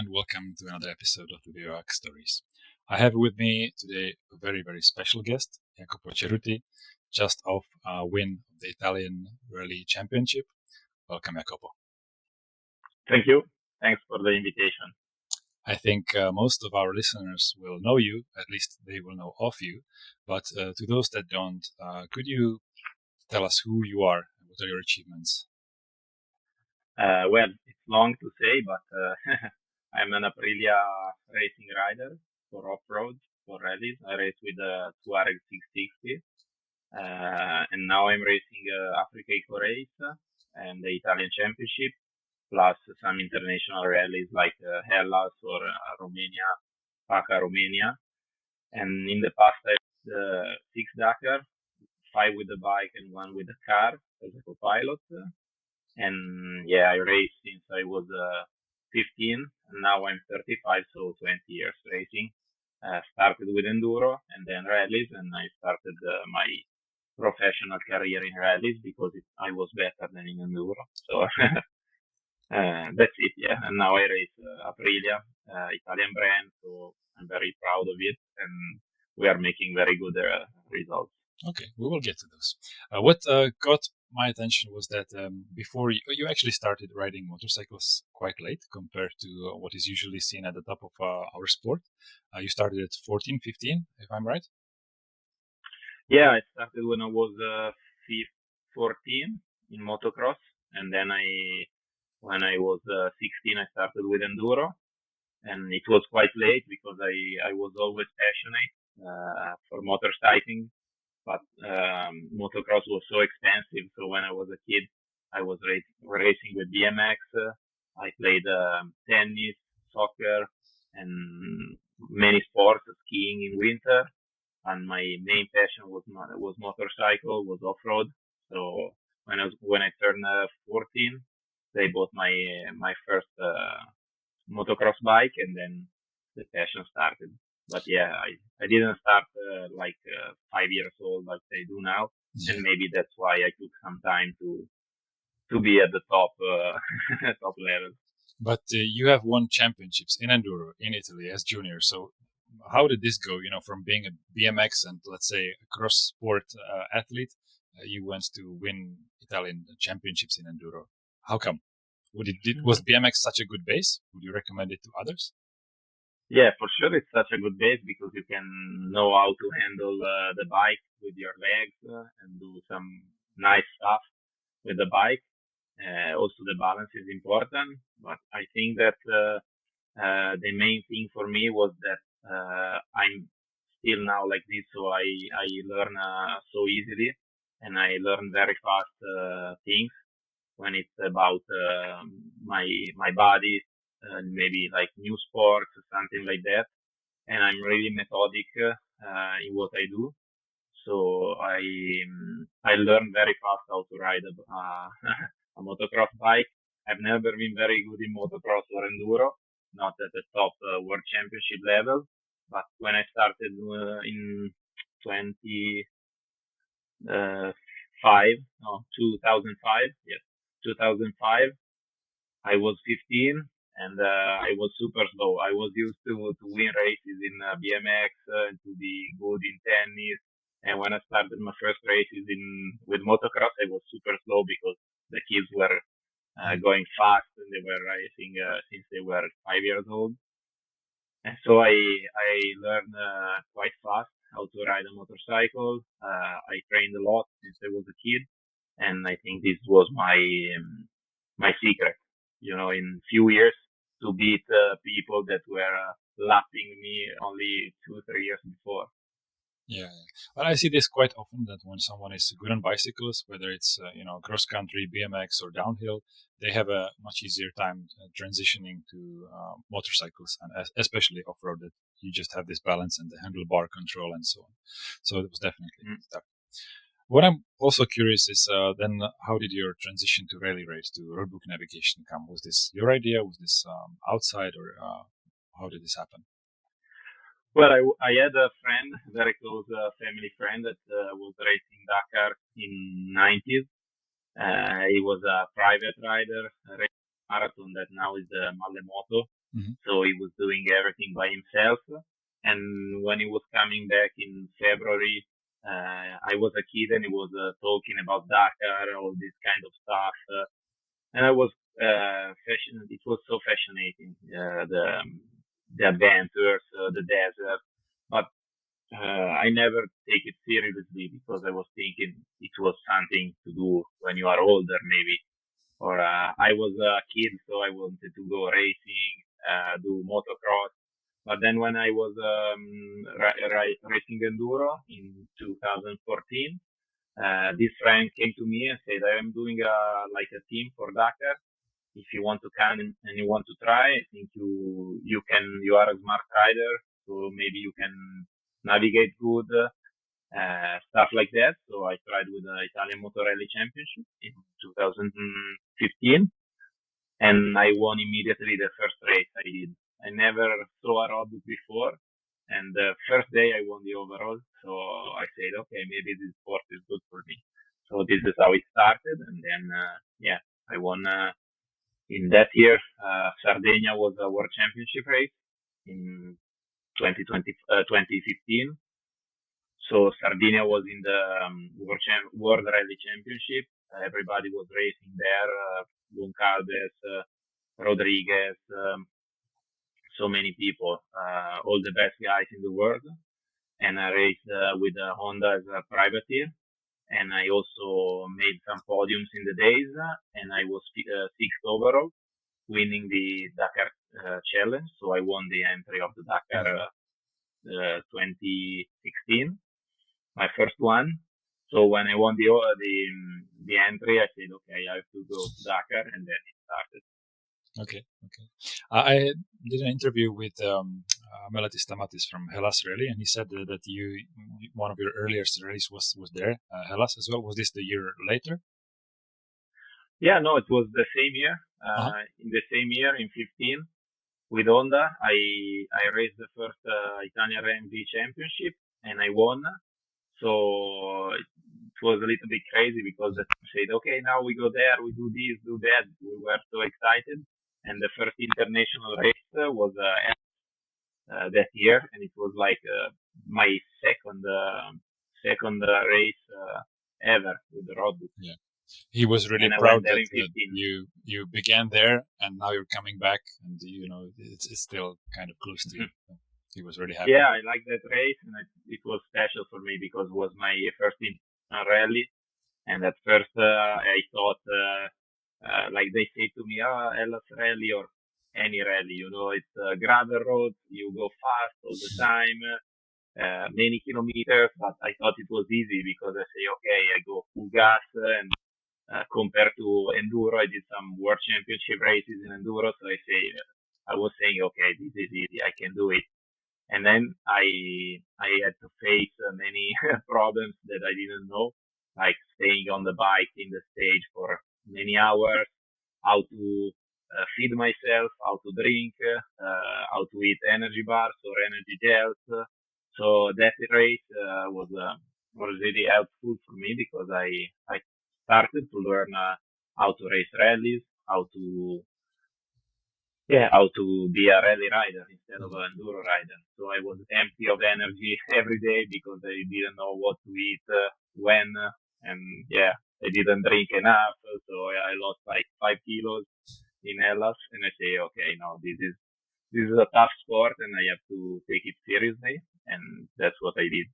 and welcome to another episode of the Bivouac Stories. I have with me today a very, very special guest, Jacopo Cerutti, just off a win of the Italian RoRally Championship. Welcome, Jacopo. Thank you. Thanks for the invitation. I think most of our listeners will know you, at least they will know of you. But to those that don't, could you tell us who you are and what are your achievements? Well, it's long to say, but I'm an Aprilia racing rider for off-road, for rallies. I race with a Touareg 660. And now I'm racing Africa Eco Race and the Italian Championship, plus some international rallies like Hellas or Romania, PACA Romania. And in the past, I raced 6 Dakar, 5 with the bike and 1 with the car as a co-pilot. And yeah, I raced since I was 15, and now I'm 35, so 20 years racing. Started with enduro and then rallies, and I started my professional career in rallies because I was better than in enduro. So that's it, yeah. And now I race Aprilia, Italian brand, so I'm very proud of it, and we are making very good results. Okay, we will get to those. What got my attention was that before you actually started riding motorcycles quite late compared to what is usually seen at the top of our sport. You started at 14, 15, if I'm right? Yeah, I started when I was 14 in motocross, and then when I was 16, I started with enduro, and it was quite late because I was always passionate for motorcycling. But motocross was so expensive. So when I was a kid, I was racing with BMX. I played tennis, soccer, and many sports, skiing in winter. And my main passion was motorcycle, was off-road. So when I turned 14, they bought my first motocross bike, and then the passion started. But yeah, I didn't start 5 years old like they do now, and maybe that's why I took some time to be at the top top level. But you have won championships in enduro in Italy as junior. So how did this go? You know, from being a BMX and let's say a cross sport athlete, you went to win Italian championships in enduro. How come? Was BMX such a good base? Would you recommend it to others? Yeah, for sure, it's such a good base because you can know how to handle the bike with your legs and do some nice stuff with the bike. Also, the balance is important, but I think that the main thing for me was that I'm still now like this, so I learn so easily, and I learn very fast things when it's about my body. Maybe like new sports or something like that. And I'm really methodic in what I do. So I learned very fast how to ride a motocross bike. I've never been very good in motocross or enduro, not at the top world championship level. But when I started in 2005, I was 15. And I was super slow. I was used to win races in BMX, to be good in tennis. And when I started my first races with motocross, I was super slow because the kids were going fast and they were racing since they were 5 years old. And so I learned quite fast how to ride a motorcycle. I trained a lot since I was a kid, and I think this was my secret. You know, in few years to beat people that were lapping me only 2-3 years before. Yeah, but I see this quite often that when someone is good on bicycles, whether it's cross country, BMX, or downhill, they have a much easier time transitioning to motorcycles, and especially off road. That you just have this balance and the handlebar control and so on. So it was definitely tough. What I'm also curious is then how did your transition to rally race, to roadbook navigation come? Was this your idea? Was this outside, or how did this happen? Well, I had a friend, a very close family friend that was racing Dakar in 90s. He was a private rider, racing marathon that now is the Malemoto. Mm-hmm. So so he was doing everything by himself. And when he was coming back in February, I was a kid and he was talking about Dakar, all this kind of stuff. And I was fascinated. It was so fascinating, the adventures, the desert. But I never take it seriously because I was thinking it was something to do when you are older, maybe. Or I was a kid, so I wanted to go racing, do motocross. But then when I was racing enduro in 2014, this friend came to me and said, I am doing like a team for Dakar. If you want to come and you want to try, I think you are a smart rider, so maybe you can navigate good, stuff like that. So I tried with the Italian RoRally Championship in 2015, and I won immediately the first race I did. I never saw a roadbook before, and the first day I won the overall. So I said, okay, maybe this sport is good for me. So this is how it started, and then I won. In that year, Sardinia was a world championship race in 2015. So Sardinia was in the World Rally Championship. Everybody was racing there. Goncalves, Rodriguez, so many people, all the best guys in the world. And I raced with Honda as a privateer. And I also made some podiums in the days. And I was sixth overall, winning the Dakar Challenge. So I won the entry of the Dakar 2016, my first one. So when I won the entry, I said, okay, I have to go to Dakar, and then it started. Okay. I did an interview with Meletis Stamatis from Hellas Rally, and he said that one of your earliest rallies was there, Hellas as well. Was this the year later? Yeah, no, it was the same year. In the same year, in 15, with Honda, I raced the first Italian RMV Championship, and I won. So it was a little bit crazy because they said, okay, now we go there, we do this, do that. We were so excited. And the first international race was that year, and it was like my second race ever with the roadbook. Yeah, he was really proud that you began there, and now you're coming back, and it's still kind of close to you. He was really happy. Yeah, I liked that race, and it was special for me because it was my first rally. And at first, I thought, like they say to me, Hellas Rally or any rally, it's gravel roads, you go fast all the time, many kilometers. But I thought it was easy because I say, okay, I go full gas, and compared to enduro, I did some world championship races in enduro, so I was saying, okay, this is easy, I can do it. And then I had to face many problems that I didn't know, like staying on the bike in the stage for many hours, how to feed myself, how to drink, how to eat energy bars or energy gels. So that race was really helpful for me because I started to learn how to race rallies, how to be a rally rider instead of an enduro rider. So I was empty of energy every day because I didn't know what to eat, when, and I didn't drink enough. So I lost like 5 kilos in Hellas, and I say, okay, no, this is a tough sport, and I have to take it seriously, and that's what I did.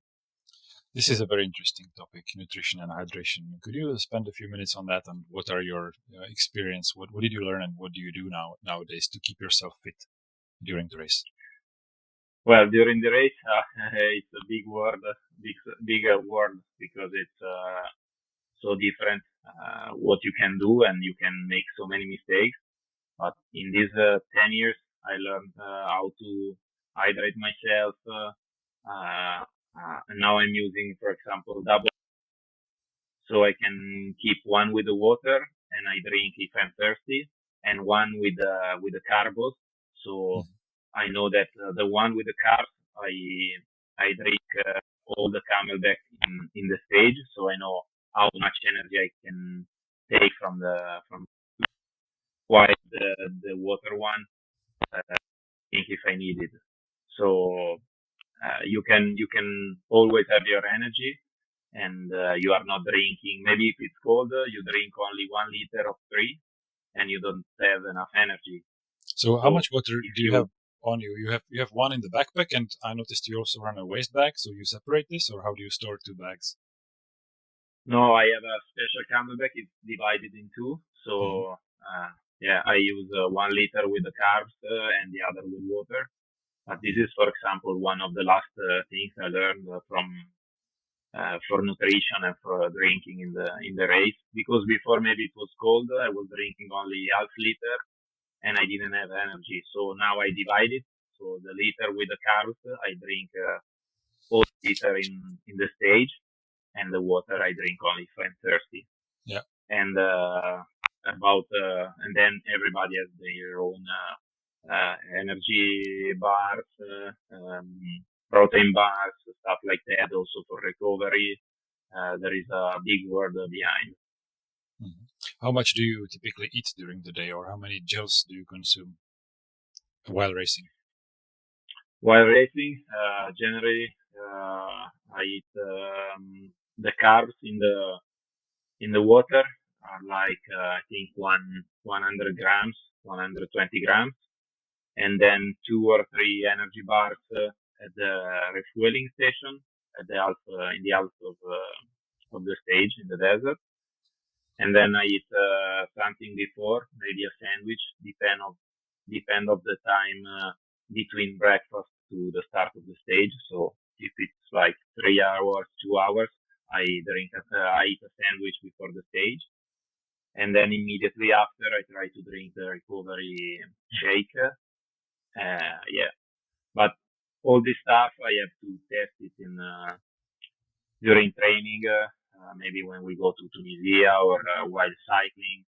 This is a very interesting topic, nutrition and hydration. Could you spend a few minutes on that, and what are your experience? What did you learn, and what do you do nowadays to keep yourself fit during the race? Well, during the race, it's a big word because it's so different what you can do, and you can make so many mistakes. But in these 10 years, I learned how to hydrate myself. And now I'm using, for example, double, so I can keep one with the water and I drink if I'm thirsty, and one with the carbs. So I know that the one with the carbs, I drink all the Camelback in the stage, so I know how much energy I can take from while the water one drink if I need it. So you can always have your energy, and you are not drinking. Maybe if it's cold, you drink only 1 liter of 3, and you don't have enough energy. So how much water do you have on you? You have one in the backpack, and I noticed you also run a waste bag. So you separate this, or how do you store 2 bags? No, I have a special camelback. It's divided in 2. So I use 1 liter with the carbs and the other with water. But this is, for example, one of the last things I learned from for nutrition and for drinking in the race. Because before maybe it was cold, I was drinking only half liter, and I didn't have energy. So now I divide it. So the liter with the carbs, I drink whole liter in the stage, and the water I drink only if I'm thirsty. Yeah. And and then everybody has their own energy bars, protein bars, stuff like that, also for recovery. There is a big word behind. Mm-hmm. How much do you typically eat during the day, or how many gels do you consume while racing? While racing, generally, I eat the carbs in the water are like I think 100 grams, 120 grams, and then 2 or 3 energy bars at the refueling station at the in the half of the stage in the desert. And then I eat something before, maybe a sandwich, depend of the time between breakfast to the start of the stage. So if it's like 3 hours, 2 hours, I eat a sandwich before the stage. And then immediately after, I try to drink the recovery shake. But all this stuff, I have to test it during training, maybe when we go to Tunisia or while cycling,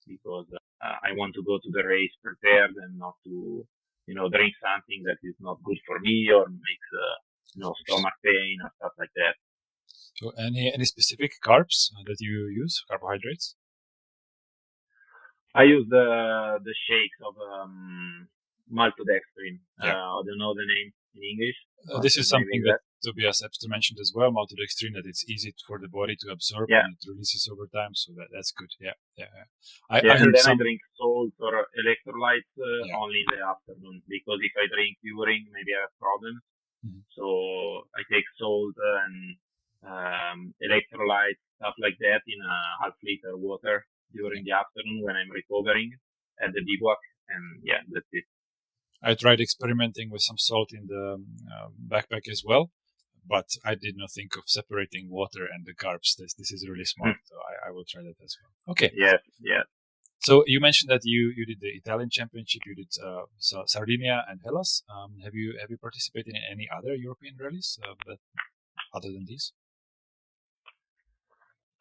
because I want to go to the race prepared and not to, drink something that is not good for me or makes, stomach pain or stuff like that. So any specific carbs that you use, carbohydrates? I use the shakes of maltodextrin. I don't know the name in English. This is something that Tobias Epster mentioned as well, maltodextrin, that it's easy for the body to absorb and it releases over time, so that's good. I heard I drink salt or electrolytes only in the afternoon, because if I drink during, maybe I have problems. Mm-hmm. So I take salt and electrolytes, stuff like that, in a half liter water during the afternoon when I'm recovering at the bivouac, and that's it. I tried experimenting with some salt in the backpack as well, but I did not think of separating water and the carbs. This is really smart, so I will try that as well. Okay. Yes. So you mentioned that you did the Italian Championship, you did Sardinia and Hellas. Have you participated in any other European rallies other than these?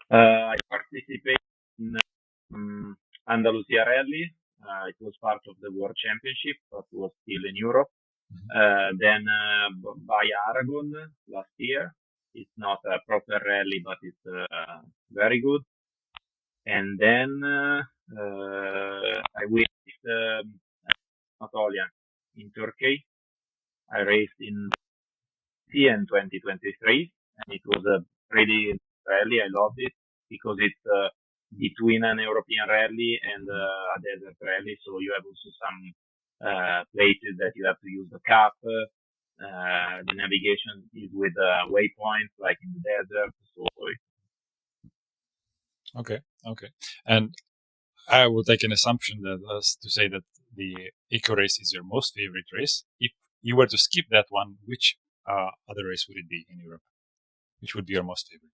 I participated in Andalusia Rally. It was part of the World Championship, but was still in Europe. Mm-hmm. Then by Aragon last year. It's not a proper rally, but it's very good. And then I raced Anatolia in Turkey. I raced in 2023, and it was a pretty rally. I loved it because it's between an European rally and a desert rally. So you have also some places that you have to use the cap. The navigation is with waypoints, like in the desert. So Okay. And I will take an assumption that to say that the Eco race is your most favorite race. If you were to skip that one, which other race would it be in Europe? Which would be your most favorite?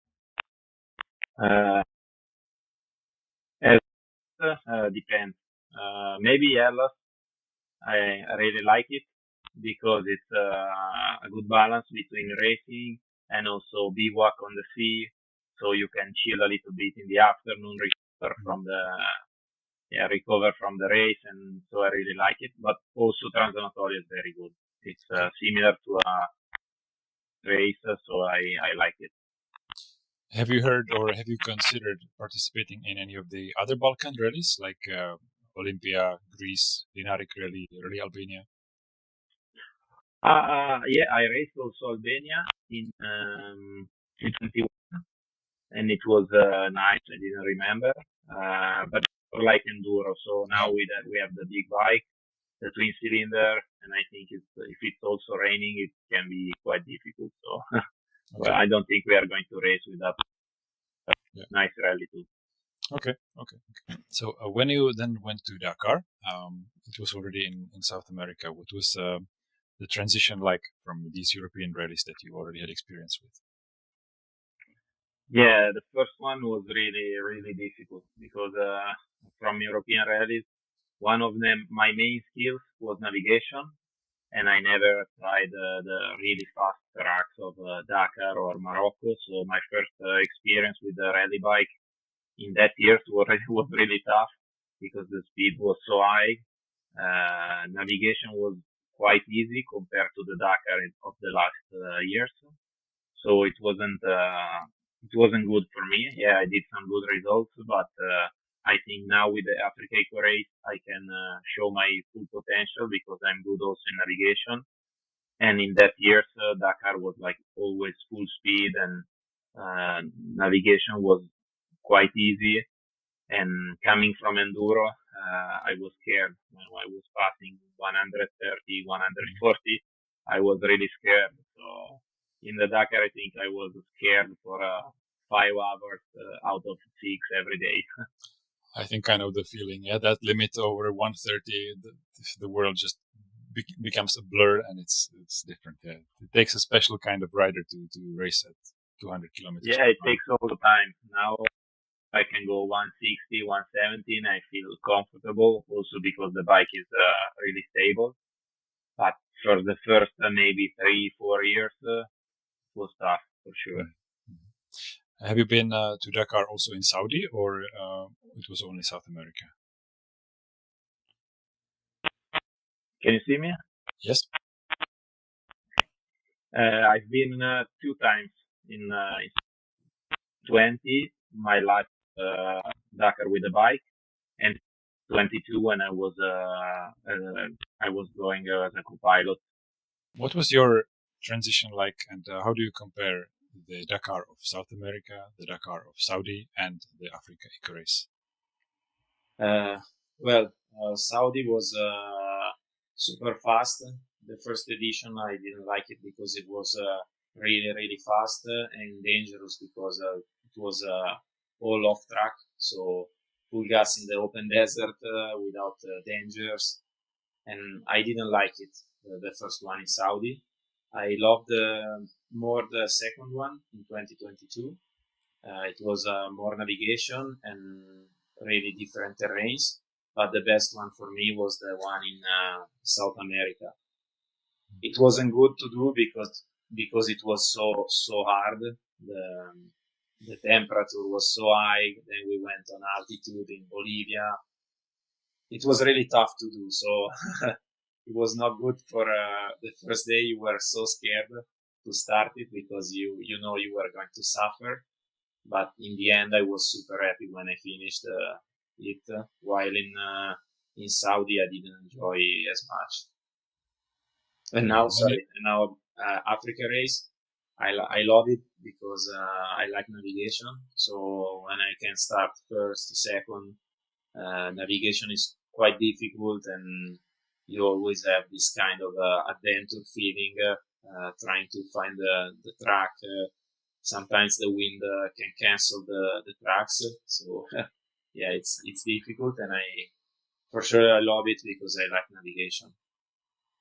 Depends. Maybe Hellas. I really like it because it's a good balance between racing and also bivouac on the sea. So you can chill a little bit in the afternoon, recover from the race, and so I really like it. But also Transanatolia is very good. It's similar to a race, so I like it. Have you heard or have you considered participating in any of the other Balkan rallies, like Olympia, Greece, Dinaric Rally, Albania? Yeah, I raced also Albania in 21, and it was nice. I didn't remember, but for like enduro. So now we have the big bike, the twin cylinder, and I think if it's also raining, it can be quite difficult. So well, I don't think we are going to race with that. Nice rally too. Okay. So when you then went to Dakar, it was already in South America. What was the transition like from these European rallies that you already had experience with? Yeah, the first one was really, really difficult because from European rallies, one of them, my main skills was navigation, and I never tried the really fast tracks of Dakar or Morocco. So my first experience with the rally bike in that year was really tough because the speed was so high. Navigation was quite easy compared to the Dakar of the last years. So it wasn't good for me. Yeah, I did some good results, but I think now with the Africa Eco Race, I can show my full potential because I'm good also in navigation. And in that years, Dakar was like always full speed, and navigation was quite easy. And coming from enduro, I was scared when I was passing 130, 140. I was really scared. So in the Dakar, I think I was scared for 5 hours out of 6 every day. I think I know the feeling. Yeah, that limit over 130, the world just becomes a blur, and it's different. Yeah, it takes a special kind of rider to race at 200 kilometers. Yeah, it takes all the time. Now I can go 160, 170, and I feel comfortable also because the bike is really stable. But for the first maybe 3-4 years, it was tough for sure. Mm-hmm. Have you been to Dakar also in Saudi, or it was only South America? Can you see me? Yes. I've been 2 times in 20, my last Dakar with a bike, and 22 when I was going as a co-pilot. What was your transition like, and how do you compare the Dakar of South America, the Dakar of Saudi, and the Africa Eco Race? Saudi was super fast. The first edition I didn't like it because it was really, really fast and dangerous because it was all off track. So full gas in the open desert without dangers. And I didn't like it, the first one in Saudi. I loved more the second one in 2022. It was more navigation and really different terrains. But the best one for me was the one in South America. It wasn't good to do because it was so hard. The temperature was so high. Then we went on altitude in Bolivia. It was really tough to do. So it was not good for the first day. You were so scared to start it because you know you were going to suffer. But in the end, I was super happy when I finished it. While in Saudi, I didn't enjoy as much. And now, Africa race, I love it because I like navigation. So when I can start first, second, navigation is quite difficult, and you always have this kind of adventure feeling, trying to find the track. Sometimes the wind can cancel the tracks. So yeah, it's difficult, and for sure I love it because I like navigation.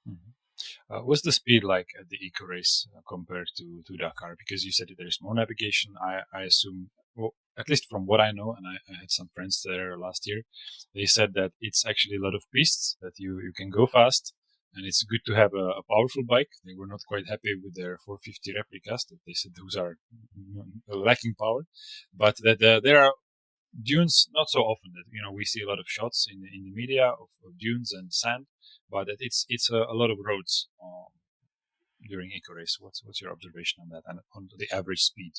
Mm-hmm. What's the speed like at the Eco Race compared to Dakar? Because you said there is more navigation. I assume, well, at least from what I know, and I had some friends there last year, they said that it's actually a lot of pistes, that you can go fast, and it's good to have a powerful bike. They were not quite happy with their 450 replicas. That they said those are lacking power, but that there are dunes not so often. That we see a lot of shots in the media of dunes and sand, but that it's a lot of roads during Eco Race. What's your observation on that and on the average speed?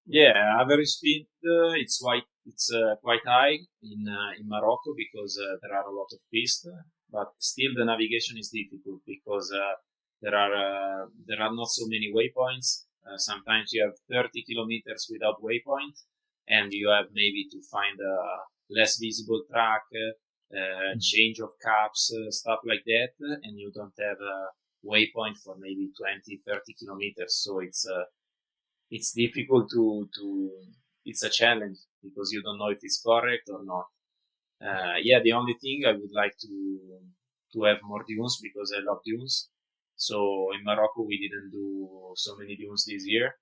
Yeah, average speed it's quite high in Morocco because there are a lot of pistes, but still the navigation is difficult because there are not so many waypoints. Sometimes you have 30 kilometers without waypoint, and you have maybe to find a less visible track, change of caps, stuff like that, and you don't have a waypoint for maybe 20, 30 kilometers. So it's difficult to it's a challenge because you don't know if it's correct or not. The only thing I would like to have more dunes because I love dunes. So in Morocco we didn't do so many dunes this year.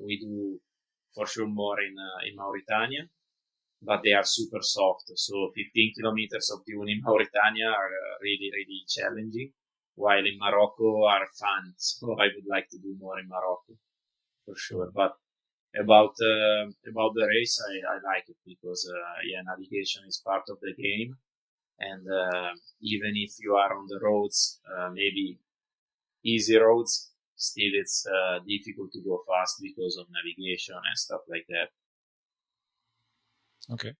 We do for sure more in Mauritania, but they are super soft. So 15 kilometers of dune in Mauritania are really, really challenging, while in Morocco are fun. So I would like to do more in Morocco for sure. But about the race, I like it because navigation is part of the game, and even if you are on the roads, maybe easy roads, still it's difficult to go fast because of navigation and stuff like that. Okay.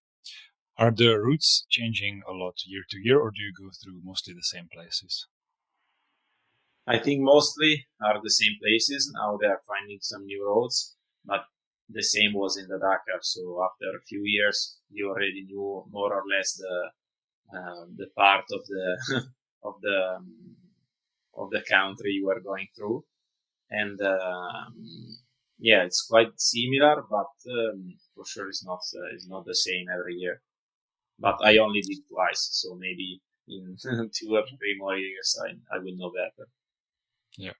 Are the routes changing a lot year to year, or do you go through mostly the same places? I think mostly are the same places. Now they are finding some new roads, but the same was in the Dakar. So after a few years, you already knew more or less the part of the of the country you were going through, and it's quite similar, but for sure it's not the same every year. But I only did twice, so maybe in 2 or 3 more years I will know better. Yeah.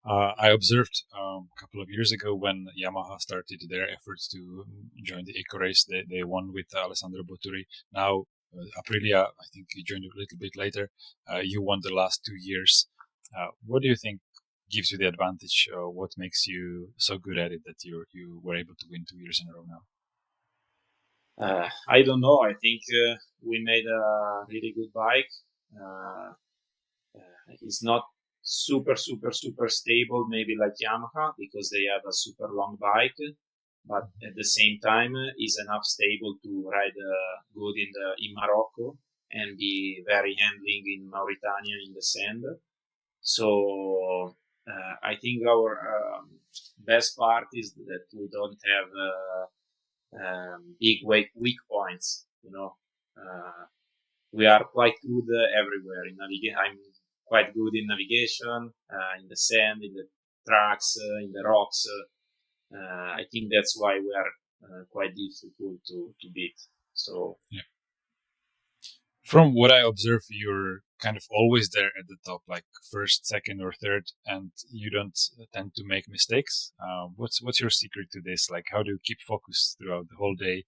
I observed a couple of years ago when Yamaha started their efforts to join the Eco Race. They won with Alessandro Botturi. Now Aprilia, I think you joined a little bit later. You won the last 2 years. What do you think gives you the advantage? What makes you so good at it that you were able to win 2 years in a row now? I don't know. I think we made a really good bike. It's not super stable, maybe like Yamaha, because they have a super long bike, but at the same time is enough stable to ride good in Morocco and be very handling in Mauritania in the sand. So I think our best part is that we don't have big weak points. We are quite good everywhere in navigation. I'm quite good in navigation, in the sand, in the tracks, in the rocks. I think that's why we are quite difficult to beat. So yeah. From what I observe, you're kind of always there at the top, like first, second, or third, and you don't tend to make mistakes. What's your secret to this? Like, how do you keep focused throughout the whole day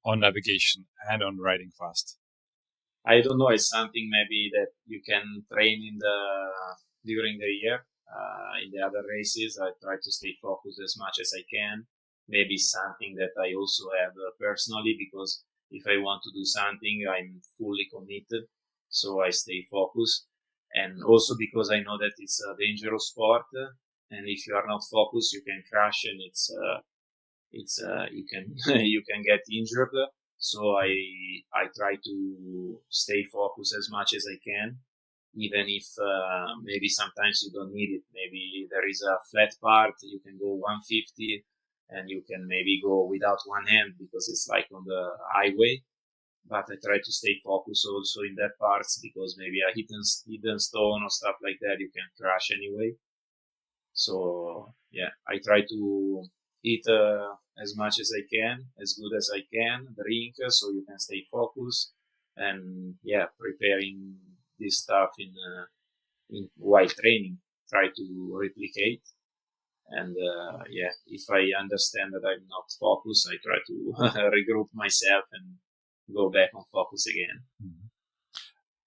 on navigation and on riding fast? I don't know. It's something maybe that you can train during the year. In the other races, I try to stay focused as much as I can. Maybe something that I also have personally, because if I want to do something, I'm fully committed. So I stay focused. And also because I know that it's a dangerous sport. And if you are not focused, you can crash and you can, you can get injured. So I try to stay focused as much as I can, even if maybe sometimes you don't need it. Maybe there is a flat part, you can go 150 and you can maybe go without one hand because it's like on the highway. But I try to stay focused also in that parts because maybe a hidden stone or stuff like that, you can crash anyway. So I try to eat as much as I can, as good as I can, drink so you can stay focused, and preparing this stuff in while training, try to replicate. And if I understand that I'm not focused, I try to regroup myself and go back on focus again. Mm-hmm.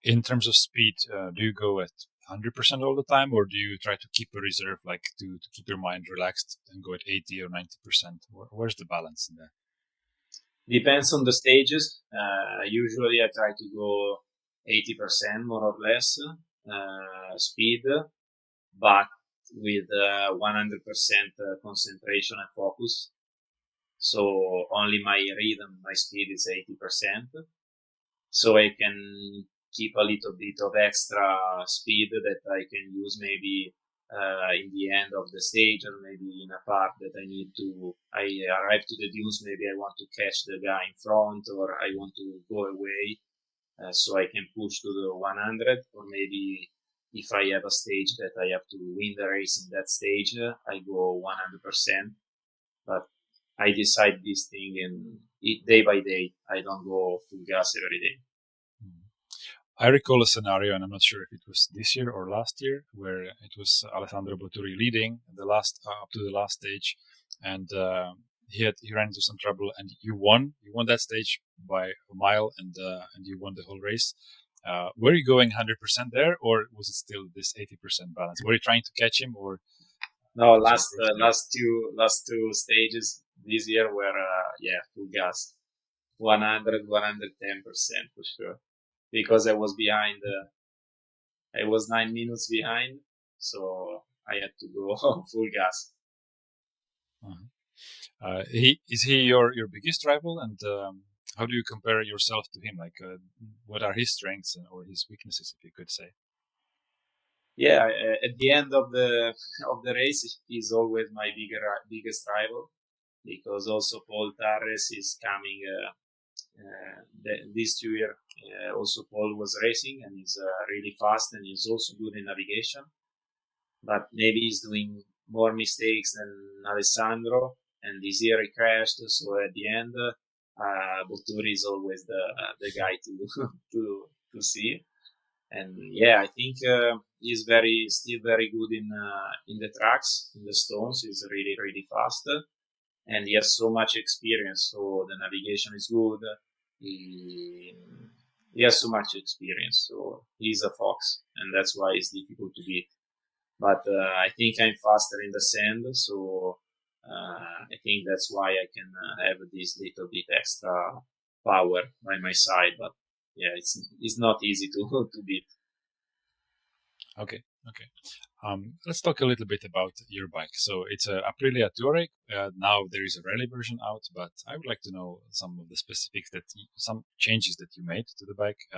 In terms of speed, do you go at 100% all the time, or do you try to keep a reserve, like to keep your mind relaxed and go at 80 or 90%? Where's the balance in there? Depends on the stages. Usually I try to go 80% more or less speed, but with 100% concentration and focus. So only my rhythm, my speed is 80%. So I can keep a little bit of extra speed that I can use maybe in the end of the stage, or maybe in a part that I arrive to the dunes, maybe I want to catch the guy in front, or I want to go away, so I can push to the 100, or maybe if I have a stage that I have to win the race in that stage, I go 100%, but I decide this thing and day by day. I don't go full gas every day. I recall a scenario, and I'm not sure if it was this year or last year, where it was Alessandro Botturi leading the last up to the last stage, and he ran into some trouble, and you won. You won that stage by a mile, and you won the whole race. Were you going 100% there, or was it still this 80% balance? Were you trying to catch him, or no? Last two stages this year were full gas, 100, 110% for sure. Because I was behind, I was 9 minutes behind, so I had to go full gas. Is he your biggest rival, and how do you compare yourself to him? Like, what are his strengths or his weaknesses, if you could say? Yeah, at the end of the race, he's always my biggest rival, because also Paul Tarres is coming. This 2 year, also Paul was racing, and he's really fast, and he's also good in navigation. But maybe he's doing more mistakes than Alessandro, and this year he crashed. So at the end, Botturi is always the guy to see. And yeah, I think he's still very good in the tracks, in the stones. He's really, really fast, and he has so much experience. So the navigation is good. He has so much experience. So he's a fox, and that's why it's difficult to beat. But I think I'm faster in the sand, so I think that's why I can have this little bit extra power by my side. But yeah, it's not easy to beat. Okay. Let's talk a little bit about your bike. So it's a Aprilia Touareg. Now there is a rally version out, but I would like to know some of the specifics, some changes that you made to the bike.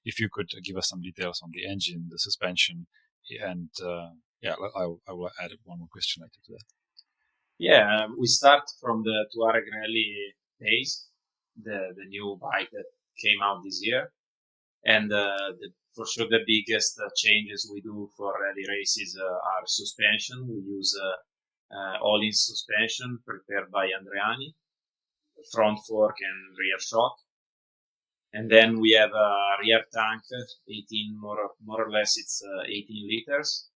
If you could give us some details on the engine, the suspension, and I will add one more question later to that. Yeah, we start from the Touareg Rally days, the new bike that came out this year, and for sure the biggest changes we do for rally races are suspension. We use all-in suspension prepared by Andreani, front fork and rear shock. And then we have a rear tank, 18 more or less, it's 18 liters.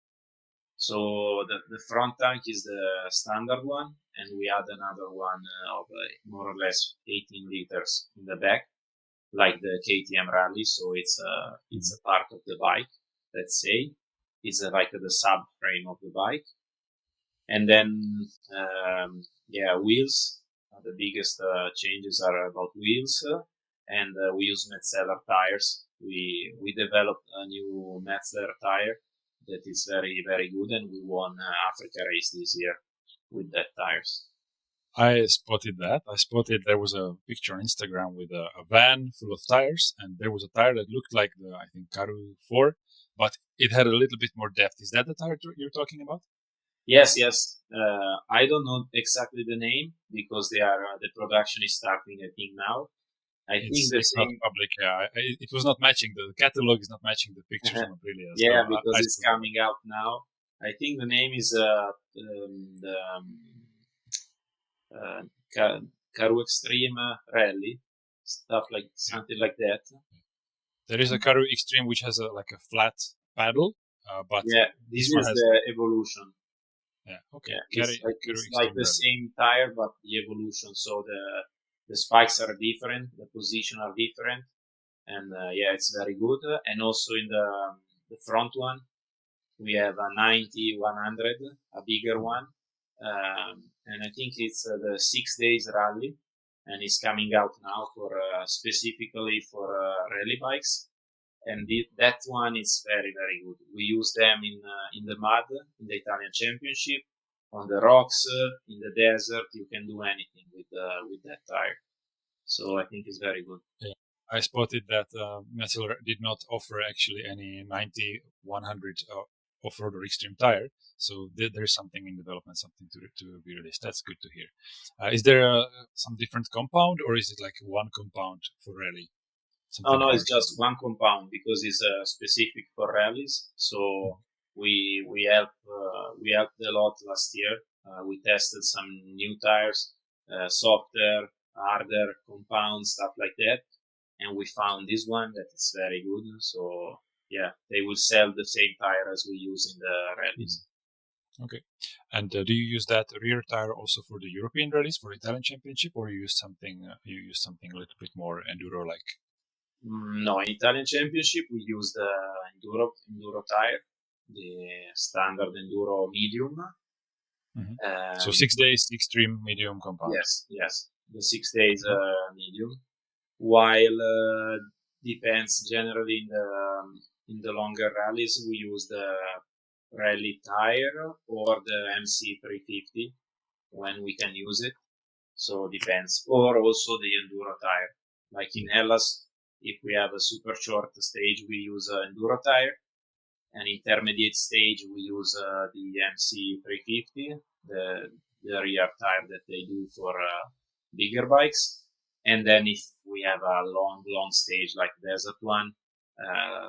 So the front tank is the standard one, and we add another one of more or less 18 liters in the back, like the KTM Rally. So it's a part of the bike, let's say. It's like the subframe of the bike. And then, wheels. The biggest changes are about wheels, and we use Metzeler tires. We developed a new Metzeler tire that is very, very good, and we won Africa race this year with that tires. I spotted that. There was a picture on Instagram with a van full of tires, and there was a tire that looked like the, I think, Karoo 4, but it had a little bit more depth. Is that the tire you're talking about? Yes. I don't know exactly the name, because the production is starting, I think, now. It's not public. Yeah, it was not matching. The catalog is not matching the pictures from Aprilia. Yeah, because it's coming out now. I think the name is Karoo Extreme Rally, something like that. There is a Karoo Extreme which has a flat paddle, but this one is the Evolution. Yeah, okay. Yeah, it's like the same tire, but the Evolution. So the spikes are different, the position are different, and it's very good. And also in the front one, we have a 90-100, a bigger one, and I think it's the 6 days rally, and it's coming out now for specifically for rally bikes. And that one is very, very good. We use them in the mud, in the Italian Championship, on the rocks, in the desert. You can do anything with that tire. So I think it's very good. Yeah. I spotted that Metal did not offer actually any 90, 100 off-road or extreme tire. So there's something in development, something to be released. That's good to hear. Is there some different compound, or is it like one compound for rally? No, it's just one compound because it's specific for rallies. So we helped a lot last year. We tested some new tires, softer, harder compound, stuff like that, and we found this one that is very good. So yeah, they will sell the same tire as we use in the rallies. Okay. And do you use that rear tire also for the European rallies, for Italian Championship, or you use something a little bit more enduro-like? No, in Italian Championship we use the enduro tire, the standard enduro medium. Mm-hmm. So 6 days extreme medium compound. Yes, the 6 days medium. While depends generally in the longer rallies we use the rally tire or the MC350 when we can use it. So depends. Or also the enduro tire. Like in Hellas, if we have a super short stage, we use an enduro tire. An intermediate stage, we use the MC350, the rear tire that they do for bigger bikes. And then if we have a long stage like desert one,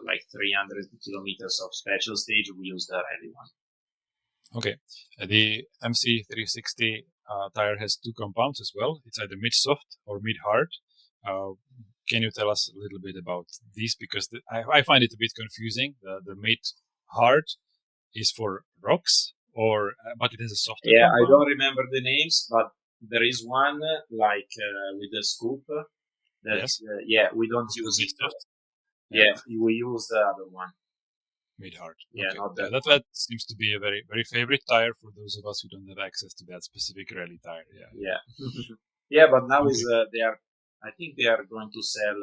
like 300 kilometers of special stage, we use the rally one. Okay. The MC360 tire has two compounds as well. It's either mid-soft or mid-hard. Can you tell us a little bit about these? Because I find it a bit confusing. The mid-hard is for rocks, but it has a softer compound. I don't remember the names, but there is one like with the scoop. Yes. We don't use it. We use the other one. Mid-hard. Yeah, okay. not that seems to be a very, very favorite tire for those of us who don't have access to that specific rally tire. Yeah. Yeah, but now I think they are going to sell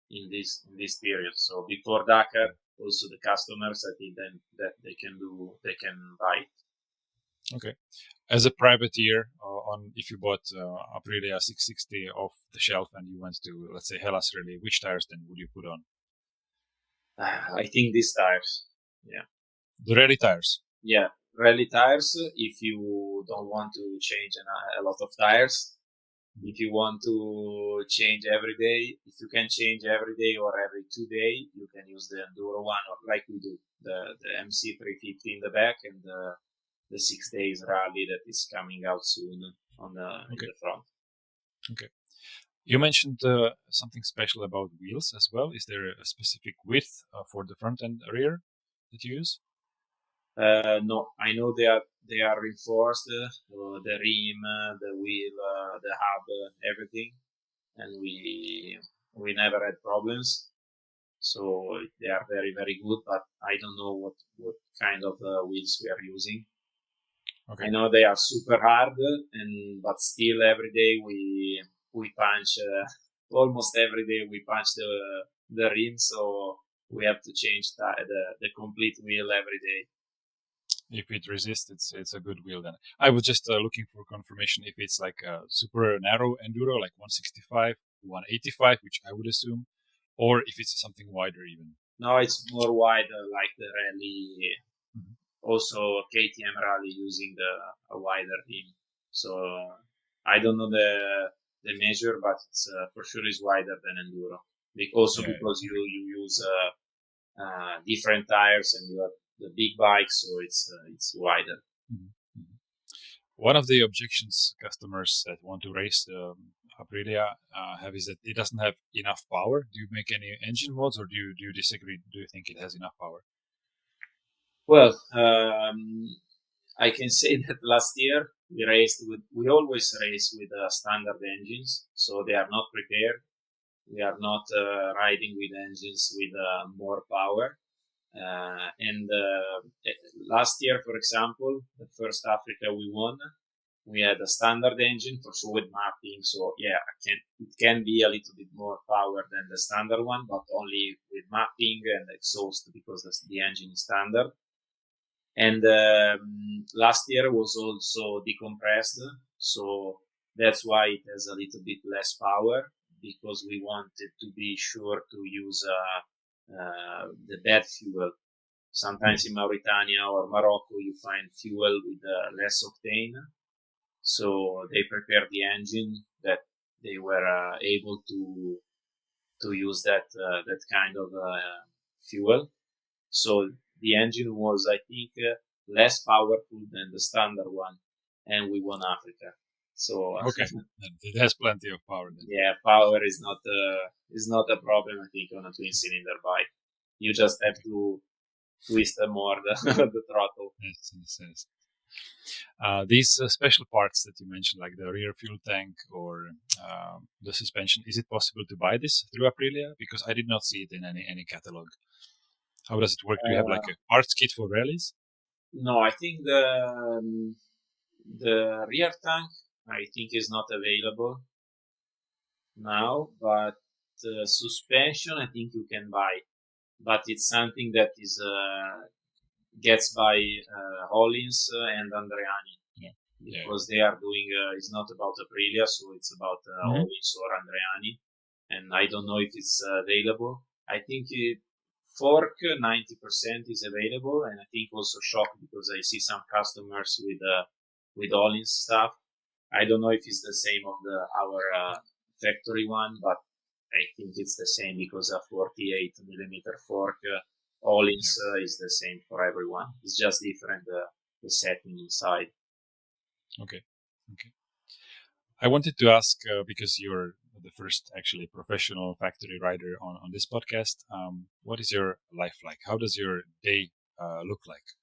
in this period. So before Dakar, also the customers, I think then that they can buy it. Okay. As a privateer, if you bought Aprilia 660 off the shelf and you went to, let's say, Hellas Rally, which tires then would you put on? I think these tires. Yeah. The rally tires. Yeah, rally tires. If you don't want to change a lot of tires, if you want to change every day, if you can change every day or every 2 days, you can use the enduro one, or like we do, the MC350 in the back and the 6 days rally that is coming out soon in the front. Okay. You mentioned something special about wheels as well. Is there a specific width for the front and rear that you use? No, I know they are reinforced, the rim, the wheel, the hub, everything, and we never had problems. So they are very, very good, but I don't know what kind of wheels we are using. Okay. I know they are super hard, but still every day we punch. Almost every day we punch the rim, so we have to change the complete wheel every day. If it resists, it's a good wheel then. I was just looking for confirmation if it's like a super narrow enduro, like 165, 185, which I would assume, or if it's something wider even. No, it's more wider, like the rally. Mm-hmm. Also, KTM rally using a wider rim. So I don't know the measure, but it's for sure is wider than enduro. Because you use different tires and you have the big bike, so it's wider. Mm-hmm. One of the objections customers that want to race the Aprilia have is that it doesn't have enough power. Do you make any engine mods, or do you disagree? Do you think it has enough power? Well, I can say that last year we always race with standard engines, so they are not prepared. We are not riding with engines with more power. And last year, for example, the first Africa we won, we had a standard engine for sure with mapping. So yeah, it can be a little bit more power than the standard one, but only with mapping and exhaust because the engine is standard. And last year was also decompressed, so that's why it has a little bit less power. because we wanted to be sure to use the bad fuel. Sometimes in Mauritania or Morocco, you find fuel with less octane. So they prepared the engine that they were able to use that kind of fuel. So the engine was, I think, less powerful than the standard one, and we won Africa. So Okay, it has plenty of power then. yeah, power is not a problem, I think, on a twin cylinder bike. You just have to twist more the throttle. Yes. These special parts that you mentioned, like the rear fuel tank or the suspension, is it possible to buy this through Aprilia? Because I did not see it in any catalog. How does it work? Do you have like a parts kit for rallies? No, I think the rear tank, I think, is not available now, but suspension, I think you can buy. But it's something that is gets by Hollins and Andreani. Yeah. Because they are doing, it's not about Aprilia, so it's about Hollins or Andreani. And I don't know if it's available. I think fork 90% is available, and I think also shock, because I see some customers with Hollins stuff. I don't know if it's the same of our factory one, but I think it's the same, because a 48 millimeter fork Hollins is the same for everyone. It's just different the setting inside. Okay. I wanted to ask, because you're the first actually professional factory rider on this podcast, what is your life like? How does your day look like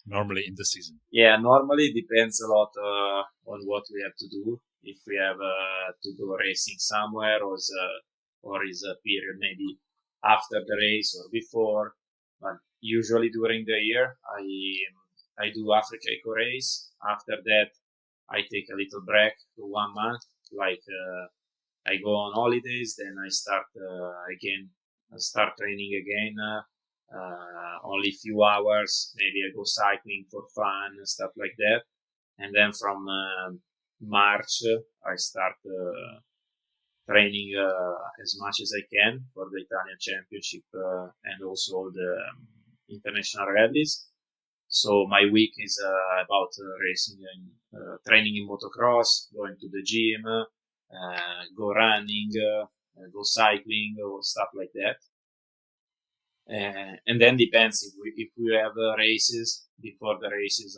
normally in the season? Yeah, normally it depends a lot on what we have to do. If we have to go racing somewhere, or is a period maybe after the race or before. But usually during the year, I do Africa Eco Race. After that, I take a little break for 1 month. Like I go on holidays, then I start again. I start training again. Only few hours. Maybe I go cycling for fun and stuff like that. And then from March, I start training as much as I can for the Italian Championship and also the international rallies. So my week is about racing and training in motocross, going to the gym, go running, go cycling, or stuff like that. And then depends if we have races. Before the races,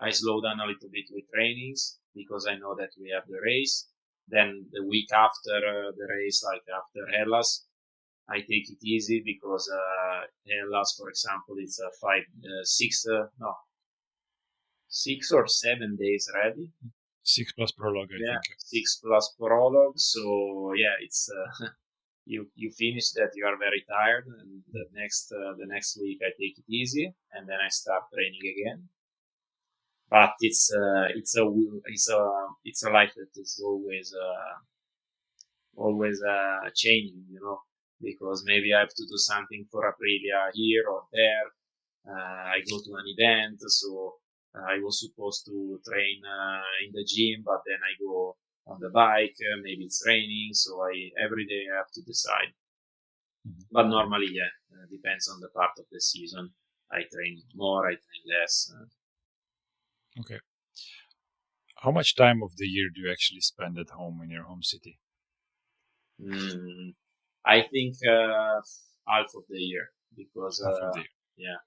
I slow down a little bit with trainings, because I know that we have the race. Then the week after the race, like after Hellas, I take it easy, because Hellas, for example, it's 6 or 7 days ready. 6 plus prologue, I think. 6 plus prologue. So yeah, it's you finish that, you are very tired, and the next week I take it easy, and then I start training again. But it's a life that is always changing, because maybe I have to do something for Aprilia here or there. I go to an event, so I was supposed to train in the gym, but then I go on the bike. Maybe it's raining, so every day I have to decide. Mm-hmm. But normally, depends on the part of the season. I train more, I train less. Okay. How much time of the year do you actually spend at home in your home city? I think half of the year, because yeah,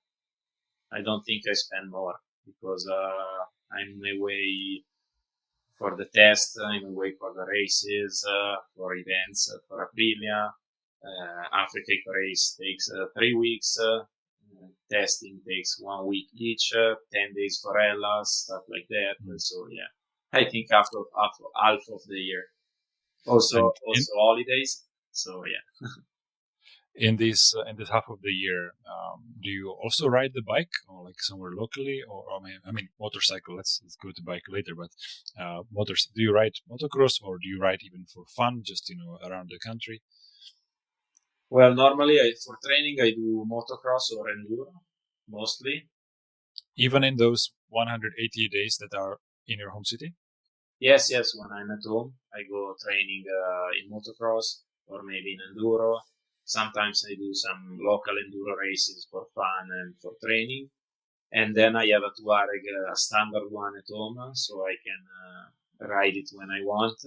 I don't think I spend more, because I'm away for the test, I'm away for the races, for events, for Aprilia. Africa race takes 3 weeks. Testing takes 1 week each, 10 days for Hellas, stuff like that. So yeah, I think half of the year. Also holidays. So yeah. In this half of the year, do you also ride the bike, or like somewhere locally, or I mean motorcycle? Let's go to bike later. But do you ride motocross, or do you ride even for fun, just around the country? Well, normally for training I do motocross or enduro mostly. Even in those 180 days that are in your home city? Yes. When I'm at home, I go training in motocross or maybe in enduro. Sometimes I do some local enduro races for fun and for training. And then I have a Touareg, a standard one at home, so I can ride it when I want.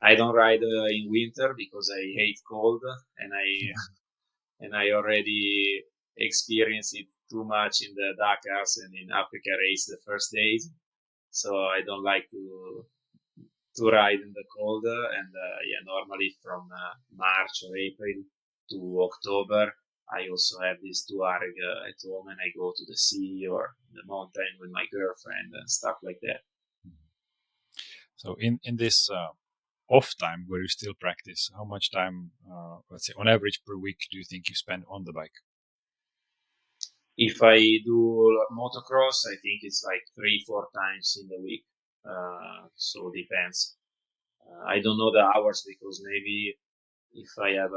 I don't ride in winter because I hate cold, and I already experienced it too much in the Dakars and in Africa race the first days. So I don't like to ride in the cold. And normally from March or April to October, I also have this Touareg at home, and I go to the sea or the mountain with my girlfriend and stuff like that. So in this off time where you still practice, how much time, let's say on average per week, do you think you spend on the bike? If I do motocross, I think it's like 3-4 times in the week. So depends. I don't know the hours because maybe if I have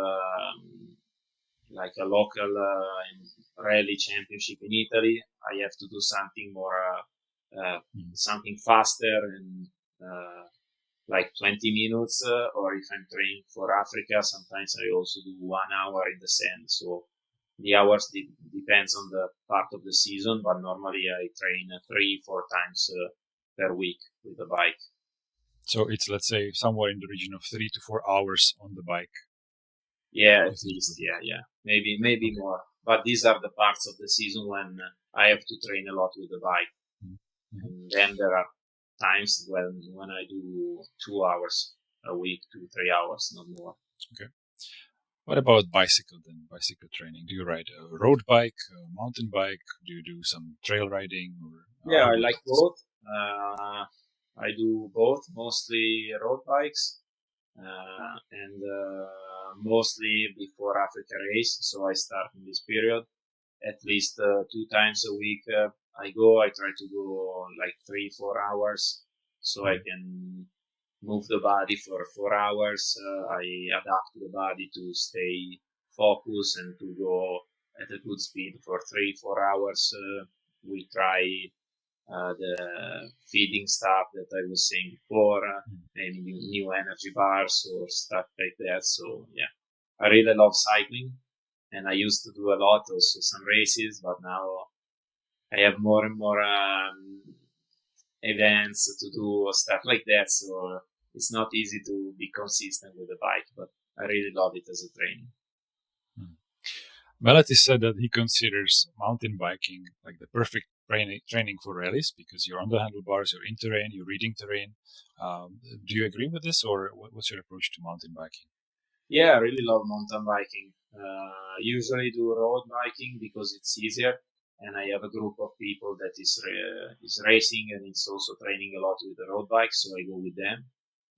like a local rally championship in Italy, I have to do something more, something faster and like 20 minutes. Or if I'm training for Africa, sometimes I also do 1 hour in the sand. So the hours depends on the part of the season, but normally I train 3-4 times per week with the bike. So it's, let's say, somewhere in the region of 3 to 4 hours on the bike. Yeah, at least. Yeah. Maybe okay. More. But these are the parts of the season when I have to train a lot with the bike. Mm-hmm. And then there are times when I do 2 hours a week, 2-3 hours, not more. Okay. What about bicycle then? Bicycle training? Do you ride a road bike, a mountain bike? Do you do some trail riding? Yeah, I like both. I do both, mostly road bikes, and mostly before Africa race. So I start in this period. At least 2 times a week I try to go like 3-4 hours, so I can move the body for 4 hours. I adapt the body to stay focused and to go at a good speed for 3-4 hours. We try the feeding stuff that I was saying before, maybe new energy bars or stuff like that. So yeah, I really love cycling, and I used to do a lot, also some races, but now I have more and more events to do, stuff like that. So it's not easy to be consistent with the bike, but I really love it as a training. Meletis said that he considers mountain biking like the perfect training for rallies because you're on the handlebars, you're in terrain, you're reading terrain. Do you agree with this, or what's your approach to mountain biking? Yeah, I really love mountain biking. Usually do road biking because it's easier, and I have a group of people that is racing and it's also training a lot with the road bike, so I go with them.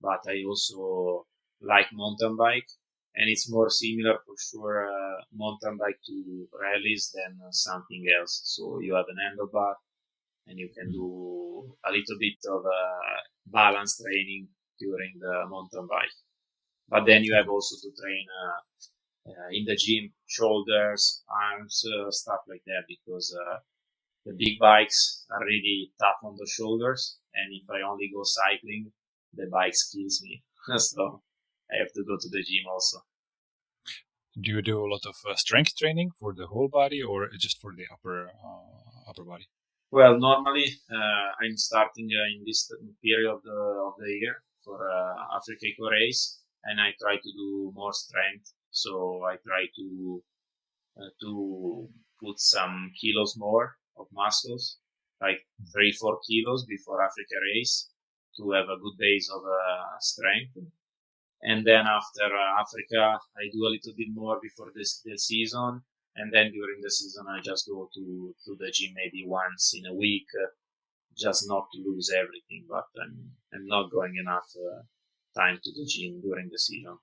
But I also like mountain bike, and it's more similar for sure mountain bike to rallies than something else. So you have an handlebar, and you can do a little bit of balance training during the mountain bike. But then you have also to train in the gym, shoulders, arms, stuff like that, because the big bikes are really tough on the shoulders. And if I only go cycling, the bikes kills me. So I have to go to the gym also. Do you do a lot of strength training for the whole body or just for the upper body? Well, normally I'm starting in this period of the year for Africa Eco Race, and I try to do more strength. So I try to put some kilos more of muscles, like 3-4 kilos before Africa race, to have a good base of strength. And then after Africa, I do a little bit more before the season. And then during the season, I just go to the gym maybe once in a week, just not to lose everything. But I'm not going enough time to the gym during the season.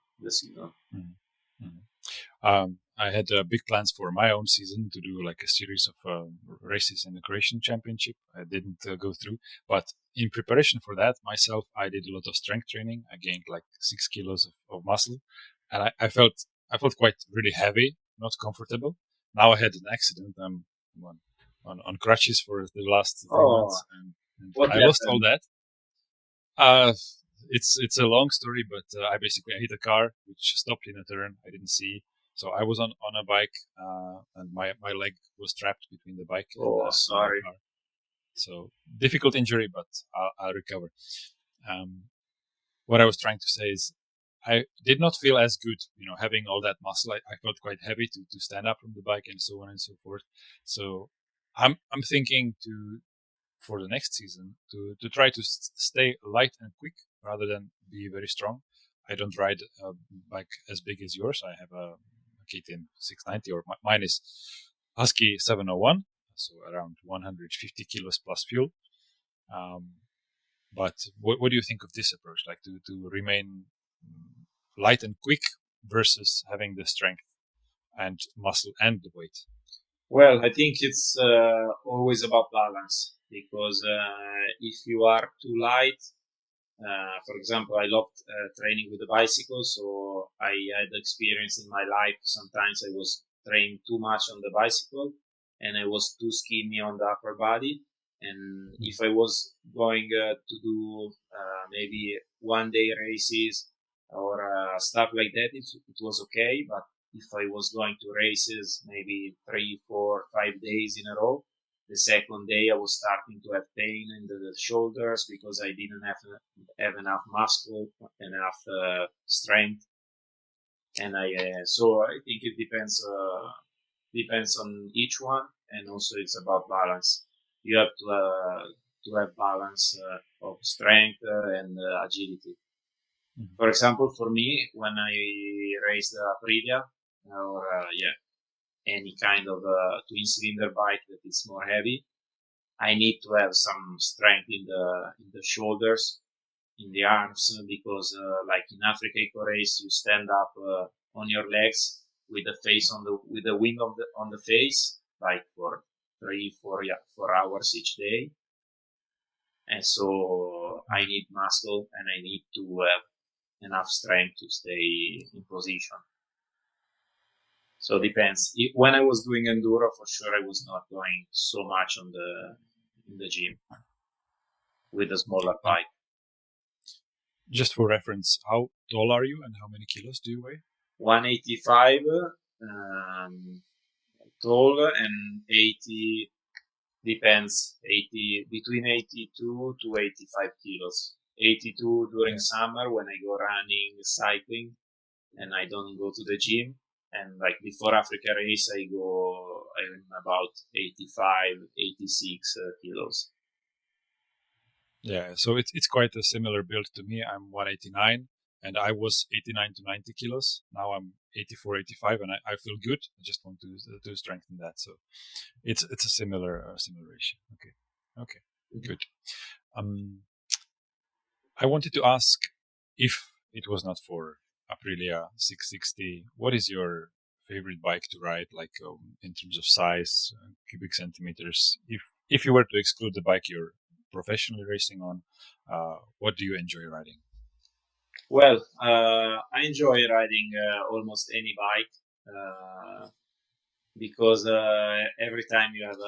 I had big plans for my own season to do like a series of races in the Croatian Championship. I didn't go through, but in preparation for that myself, I did a lot of strength training. I gained like 6 kilos of muscle, and I felt quite really heavy, not comfortable. Now I had an accident. I'm on crutches for the last 3 months, and I lost all that. It's a long story, but I hit a car which stopped in a turn. I didn't see, so I was on a bike, and my leg was trapped between the bike sorry. and the car. So difficult injury, but I'll recover. What I was trying to say is, I did not feel as good, having all that muscle. I felt quite heavy to stand up from the bike and so on and so forth. So I'm thinking for the next season to try to stay light and quick rather than be very strong. I don't ride a bike as big as yours. I have a KTM 690, or mine is Husky 701, so around 150 kilos plus fuel. But what do you think of this approach, like to remain light and quick versus having the strength and muscle and the weight? Well, I think it's always about balance, because if you are too light, for example, I loved training with the bicycle, so I had experience in my life. Sometimes I was trained too much on the bicycle and I was too skinny on the upper body. And if I was going to do maybe one day races or stuff like that, it was okay. But if I was going to races maybe 3, 4, 5 days in a row, the second day I was starting to have pain in the shoulders because I didn't have enough muscle, enough strength. And so I think it depends on each one, and also it's about balance. You have to have balance of strength and agility. Mm-hmm. For example, for me, when I raced Aprilia or any kind of twin cylinder bike that is more heavy, I need to have some strength in the shoulders, in the arms, because like in Africa Eco Race, you stand up on your legs with the face with the wind on the face, like for 4 hours each day. And so I need muscle and I need to have enough strength to stay in position. So it depends. When I was doing enduro, for sure, I was not going so much in the gym with a smaller bike. Just for reference, how tall are you and how many kilos do you weigh? 185 tall and 80, depends, 80 between 82 to 85 kilos. 82 during summer when I go running, cycling, and I don't go to the gym. And like before Africa race, I'm about 85, 86 kilos. Yeah, so it's quite a similar build to me. I'm 189 and I was 89 to 90 kilos. Now I'm 84, 85 and I feel good. I just want to strengthen that. So it's a similar ratio. Okay, good. I wanted to ask, if it was not for Aprilia 660, what is your favorite bike to ride, like in terms of size, cubic centimeters? If you were to exclude the bike you're professionally racing on, what do you enjoy riding? Well, I enjoy riding almost any bike because every time you have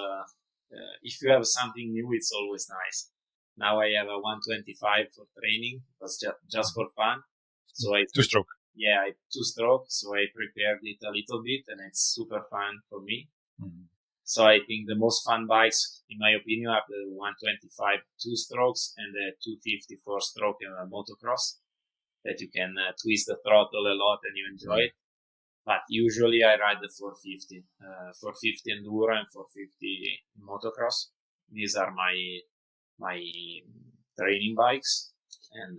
if you have something new, it's always nice. Now I have a 125 for training, but just for fun. So two-stroke. Yeah, I two-stroke. So I prepared it a little bit, and it's super fun for me. Mm-hmm. So I think the most fun bikes, in my opinion, are the 125 two-strokes and the 250 four-stroke motocross, that you can twist the throttle a lot and you enjoy it. But usually I ride the 450, 450 enduro and 450 motocross. These are my training bikes, and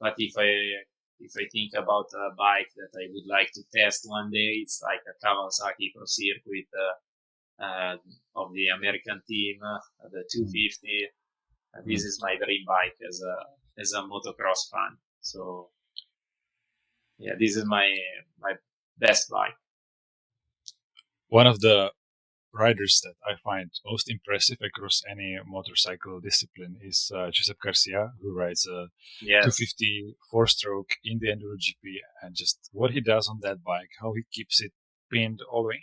but if I think about a bike that I would like to test one day, it's like a Kawasaki Pro Circuit of the American team, the 250. This is my dream bike as a motocross fan. So yeah, this is my best bike. One of the riders that I find most impressive across any motorcycle discipline is Giuseppe Garcia, who rides a 250 four-stroke in the Enduro GP, and just what he does on that bike, how he keeps it pinned all the way.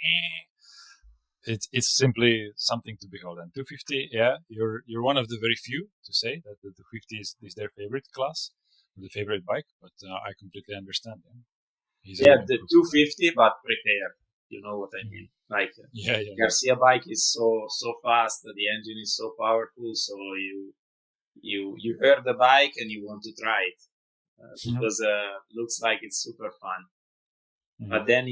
it's simply something to behold. And 250, yeah, you're one of the very few to say that the 250 is their favorite class, the favorite bike. But I completely understand him. The 250, but prepared. You know what I mean? Like Garcia bike is so fast. The engine is so powerful. So you heard the bike and you want to try it because looks like it's super fun. Mm-hmm. But then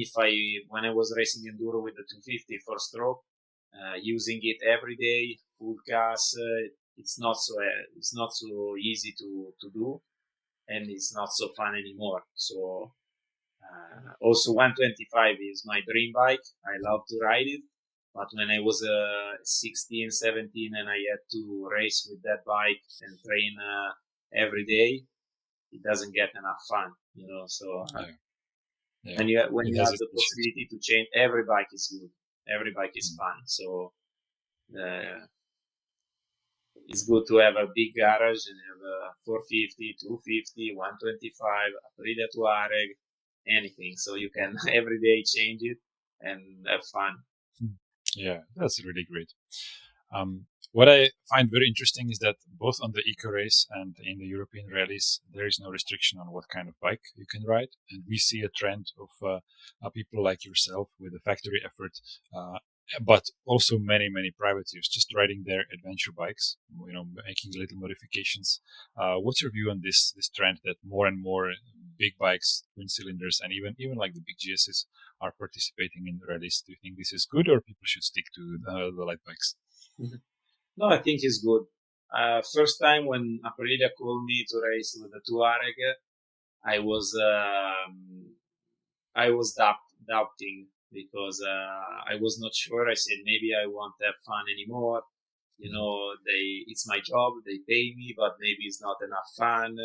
when I was racing enduro with the 250 4 stroke, using it every day, full gas, it's not so easy to do, and it's not so fun anymore. So also 125 is my dream bike. I love to ride it, but when I was 16, 17 and I had to race with that bike and train every day, it doesn't get enough fun, you know. So and when you have the possibility to change, every bike is good. Every bike is fun. So it's good to have a big garage and have a 450, 250, 125, Aprilia Touareg, anything. So you can every day change it and have fun. Yeah, that's really great. What I find very interesting is that both on the Eco Race and in the European rallies, there is no restriction on what kind of bike you can ride. And we see a trend of people like yourself with a factory effort, but also many, many privateers just riding their adventure bikes, you know, making little modifications. What's your view on this trend that more and more big bikes, twin cylinders, and even like the big GSs are participating in rallies? Do you think this is good, or people should stick to the light bikes? Mm-hmm. No, I think it's good. First time when Aprilia called me to race with the Touareg, I was doubting because I was not sure. I said maybe I won't have fun anymore. You know, it's my job. They pay me, but maybe it's not enough fun.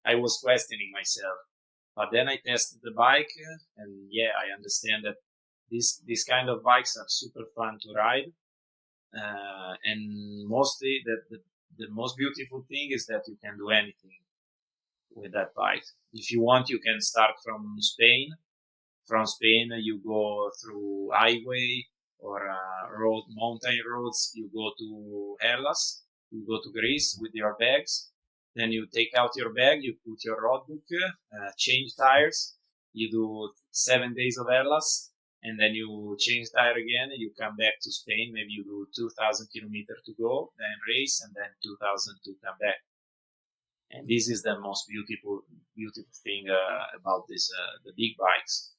I was questioning myself, but then I tested the bike, and I understand that these kind of bikes are super fun to ride. And mostly the most beautiful thing is that you can do anything with that bike. If you want, you can start from Spain. From Spain, you go through highway or mountain roads. You go to Hellas. You go to Greece with your bags. Then you take out your bag. You put your road book, change tires. You do 7 days of Hellas. And then you change tire again, and you come back to Spain. Maybe you do 2,000 kilometers to go, then race, and then 2,000 to come back. And this is the most beautiful thing about this the big bikes.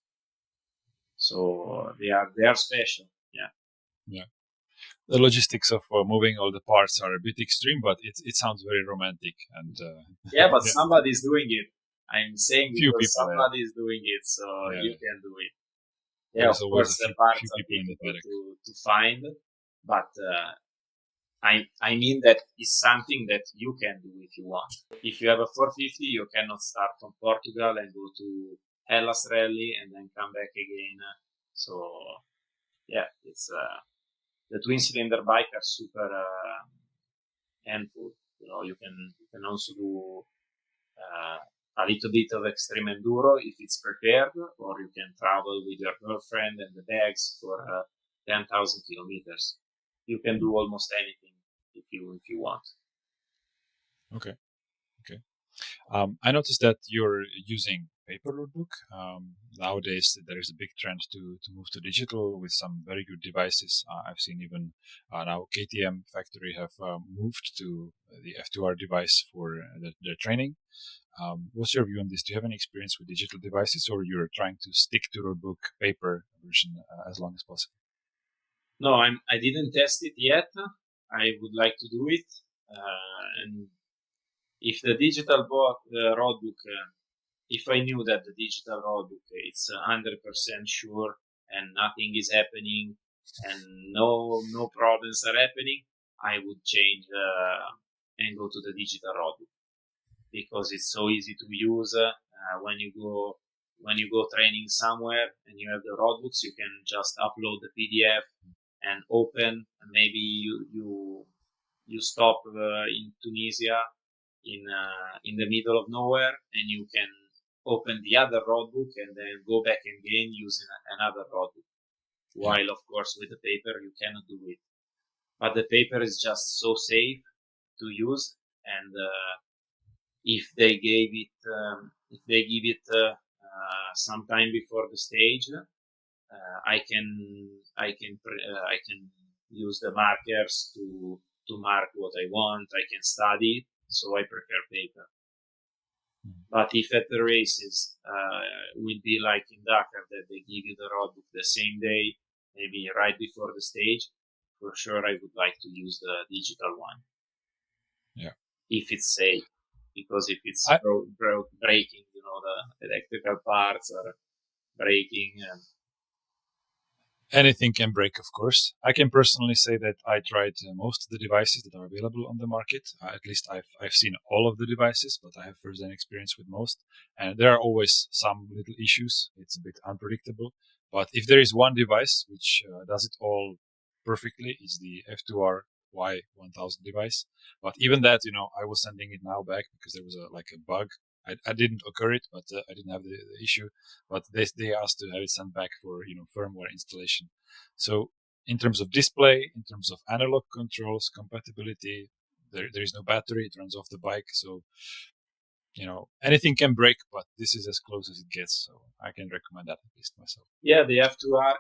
So they are special. Yeah. The logistics of moving all the parts are a bit extreme, but it sounds very romantic. And but somebody's doing it. I'm saying because somebody is doing it, so you can do it. Yeah, of course, the parts are difficult to find, but I mean that is something that you can do if you want. If you have a 450, you cannot start from Portugal and go to Hellas Rally and then come back again. So, it's the twin cylinder bike are super handful. You know, you can also do a little bit of extreme enduro if it's prepared, or you can travel with your girlfriend and the bags for 10,000 kilometers. You can do almost anything if you want. Okay. I noticed that you're using paper roadbook. Nowadays, there is a big trend to move to digital with some very good devices. I've seen even now KTM Factory have moved to the F2R device for the training. What's your view on this? Do you have any experience with digital devices, or you're trying to stick to roadbook paper version as long as possible? No, I didn't test it yet. I would like to do it. And if the digital roadbook, if I knew that the digital roadbook it's 100% sure and nothing is happening and no problems are happening, I would change and go to the digital roadbook, because it's so easy to use. When you go training somewhere and you have the roadbooks, you can just upload the PDF and open. And maybe you stop in Tunisia in the middle of nowhere, and you can open the other roadbook and then go back again using another roadbook. while of course with the paper you cannot do it. But the paper is just so safe to use, and if they give it some time before the stage, I can use the markers to mark what I want. I can study it, so I prefer paper. But if at the races will be like in Dakar, that they give you the road book the same day, maybe right before the stage, for sure I would like to use the digital one. Yeah. If it's safe, because if it's breaking, the electrical parts are breaking. Anything can break, of course. I can personally say that I tried most of the devices that are available on the market. At least I've seen all of the devices, but I have first-hand experience with most. And there are always some little issues. It's a bit unpredictable. But if there is one device which does it all perfectly, it's the F2R Y1000 device. But even that, I was sending it now back because there was a bug. I didn't occur it, but I didn't have the issue. But they asked to have it sent back for firmware installation. So in terms of display, in terms of analog controls, compatibility, there is no battery. It runs off the bike, so anything can break. But this is as close as it gets, so I can recommend that at least myself. Yeah, the F2R.